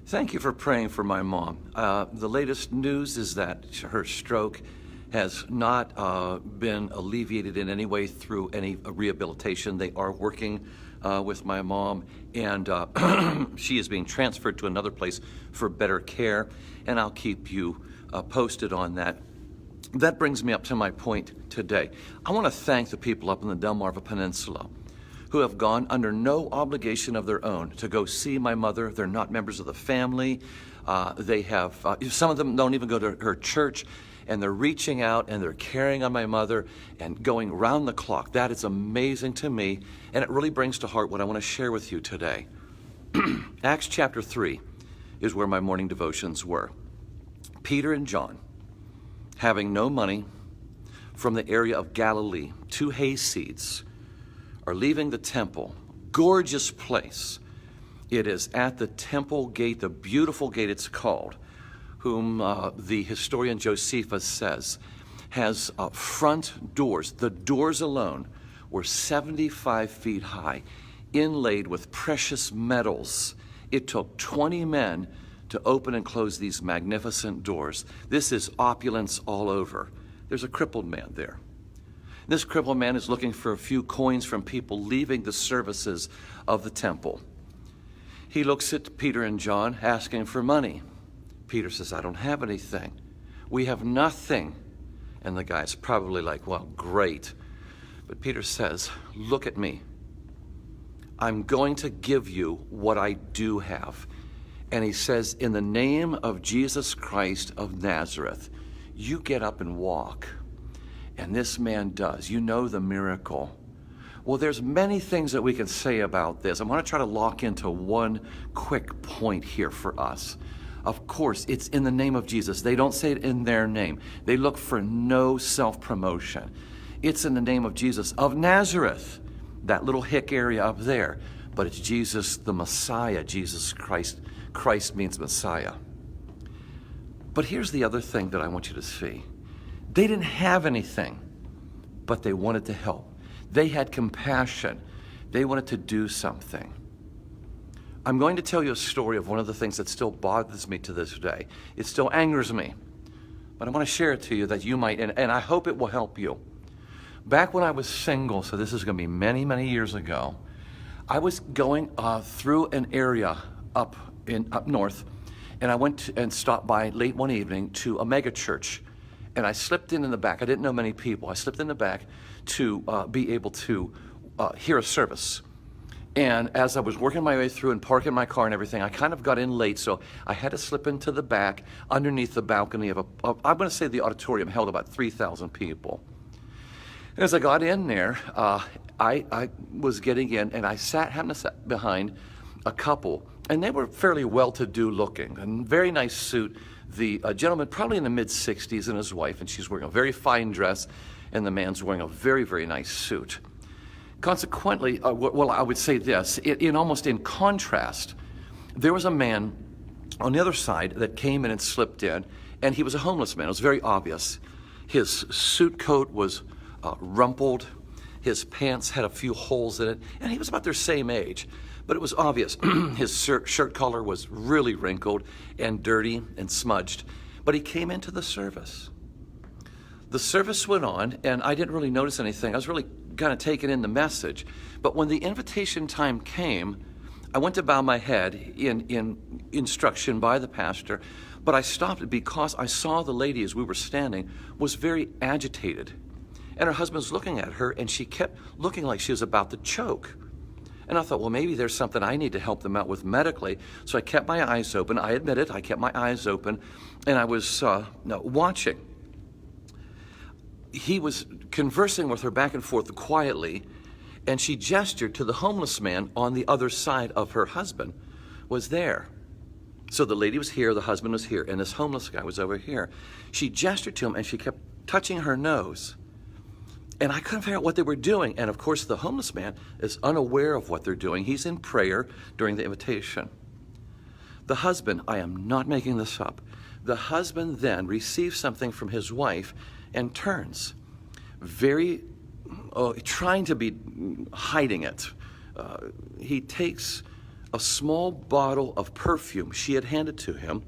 Thank you for praying for my mom. The latest news is that her stroke has not been alleviated in any way through any rehabilitation. They are working with my mom, and she is being transferred to another place for better care, and I'll keep you posted on that. That brings me up to my point today. I want to thank the people up in the Delmarva Peninsula who have gone under no obligation of their own to go see my mother. They're not members of the family. They have, some of them don't even go to her church, and they're reaching out and they're caring on my mother and going round the clock. That is amazing to me, and it really brings to heart what I want to share with you today. Acts chapter 3 is where my morning devotions were. Peter and John, having no money, from the area of Galilee, 2 hayseeds, are leaving the temple. Gorgeous place. It is at the temple gate, the beautiful gate it's called, whom the historian Josephus says has front doors. The doors alone were 75 feet high, inlaid with precious metals. It took 20 men to open and close these magnificent doors. This is opulence all over. There's a crippled man there. This crippled man is looking for a few coins from people leaving the services of the temple. He looks at Peter and John asking for money. Peter says, I don't have anything. We have nothing. And the guy's probably like, well, great. But Peter says, look at me. I'm going to give you what I do have. And he says, in the name of Jesus Christ of Nazareth, you get up and walk. And this man does. You know the miracle. Well, there's many things that we can say about this. I want to try to lock into one quick point here for us. Of course, it's in the name of Jesus. They don't say it in their name. They look for no self-promotion. It's in the name of Jesus of Nazareth, that little hick area up there. But it's Jesus the Messiah, Jesus Christ. Christ means Messiah. But here's the other thing that I want you to see. They didn't have anything, but they wanted to help. They had compassion. They wanted to do something. I'm going to tell you a story of one of the things that still bothers me to this day. It still angers me, but I want to share it to you that you might, and I hope it will help you. Back when I was single, so this is going to be many, many years ago, I was going through an area up north, and I went and stopped by late one evening to a mega church. And I slipped in the back. I didn't know many people. I slipped in the back to be able to hear a service. And as I was working my way through and parking my car and everything, I kind of got in late, so I had to slip into the back underneath the balcony of I'm going to say the auditorium held about 3,000 people. And as I got in there, I was getting in, and I happened to sit behind a couple, and they were fairly well-to-do looking, a very nice suit. The gentleman, probably in the mid-60s, and his wife, and she's wearing a very fine dress, and the man's wearing a very, very nice suit. Consequently, well, I would say this, almost in contrast, there was a man on the other side that came in and slipped in, and he was a homeless man. It was very obvious. His suit coat was rumpled, his pants had a few holes in it, and he was about their same age. But it was obvious. His shirt collar was really wrinkled and dirty and smudged. But he came into the service. The service went on, and I didn't really notice anything. I was really kind of taking in the message. But when the invitation time came, I went to bow my head in instruction by the pastor, but I stopped because I saw the lady, as we were standing, was very agitated. And her husband was looking at her, and she kept looking like she was about to choke. And I thought, well, maybe there's something I need to help them out with medically. So I kept my eyes open. I admit it, I kept my eyes open, and I was watching. He was conversing with her back and forth quietly, and she gestured to the homeless man on the other side of her husband was there. So the lady was here, the husband was here, and this homeless guy was over here. She gestured to him, and she kept touching her nose. And I couldn't figure out what they were doing. And of course, the homeless man is unaware of what they're doing. He's in prayer during the invitation. The husband, I am not making this up, the husband then receives something from his wife and turns, trying to be hiding it. He takes a small bottle of perfume she had handed to him,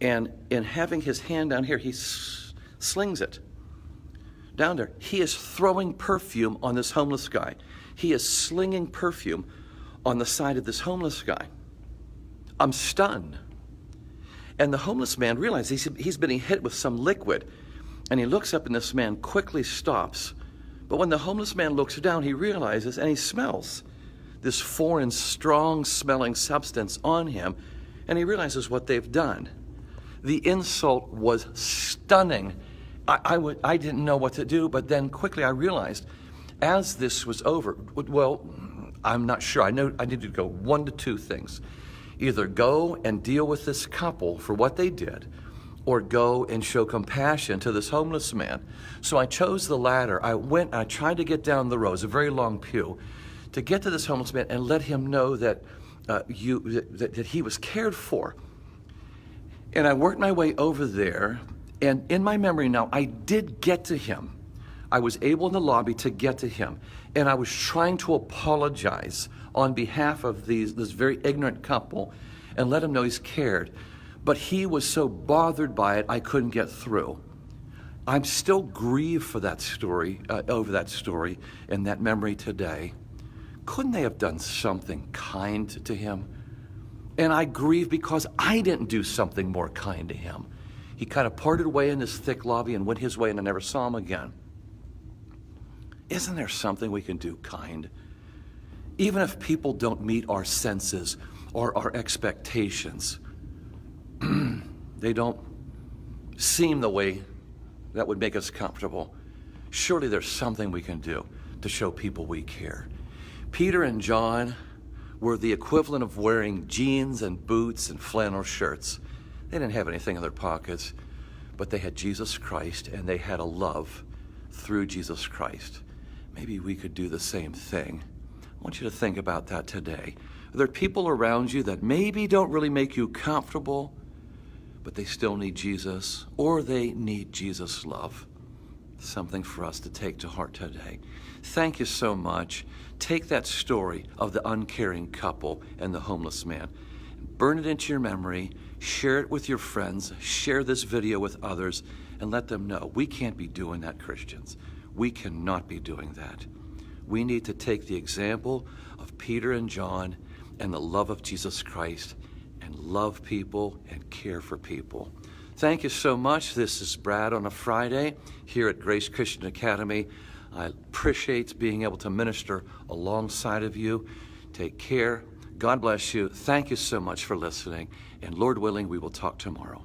and in having his hand down here, he slings it down there. He is throwing perfume on this homeless guy. He is slinging perfume on the side of this homeless guy. I'm stunned. And the homeless man realizes he's been hit with some liquid, and he looks up, and this man quickly stops. But when the homeless man looks down, he realizes, and he smells this foreign, strong-smelling substance on him, and he realizes what they've done. The insult was stunning. I didn't know what to do, but then quickly I realized, as this was over, well, I'm not sure. I know I need to go one to two things. Either go and deal with this couple for what they did, or go and show compassion to this homeless man. So I chose the latter. I went, I tried to get down the row, it's a very long pew, to get to this homeless man and let him know that, that he was cared for. And I worked my way over there, and in my memory now, I did get to him. I was able in the lobby to get to him, and I was trying to apologize on behalf of this very ignorant couple and let him know he's cared. But he was so bothered by it, I couldn't get through. I'm still grieved for that story, over that story and that memory today. Couldn't they have done something kind to him? And I grieve because I didn't do something more kind to him. He kind of parted away in this thick lobby and went his way, and I never saw him again. Isn't there something we can do kind? Even if people don't meet our senses or our expectations, they don't seem the way that would make us comfortable. Surely there's something we can do to show people we care. Peter and John were the equivalent of wearing jeans and boots and flannel shirts. They didn't have anything in their pockets, but they had Jesus Christ, and they had a love through Jesus Christ. Maybe we could do the same thing. I want you to think about that today. Are there people around you that maybe don't really make you comfortable, but they still need Jesus, or they need Jesus' love? Something for us to take to heart today. Thank you so much. Take that story of the uncaring couple and the homeless man, burn it into your memory, share it with your friends, share this video with others, and let them know we can't be doing that, Christians. We cannot be doing that. We need to take the example of Peter and John and the love of Jesus Christ and love people and care for people. Thank you so much. This is Brad on a Friday here at Grace Christian Academy. I appreciate being able to minister alongside of you. Take care. God bless you. Thank you so much for listening. And Lord willing, we will talk tomorrow.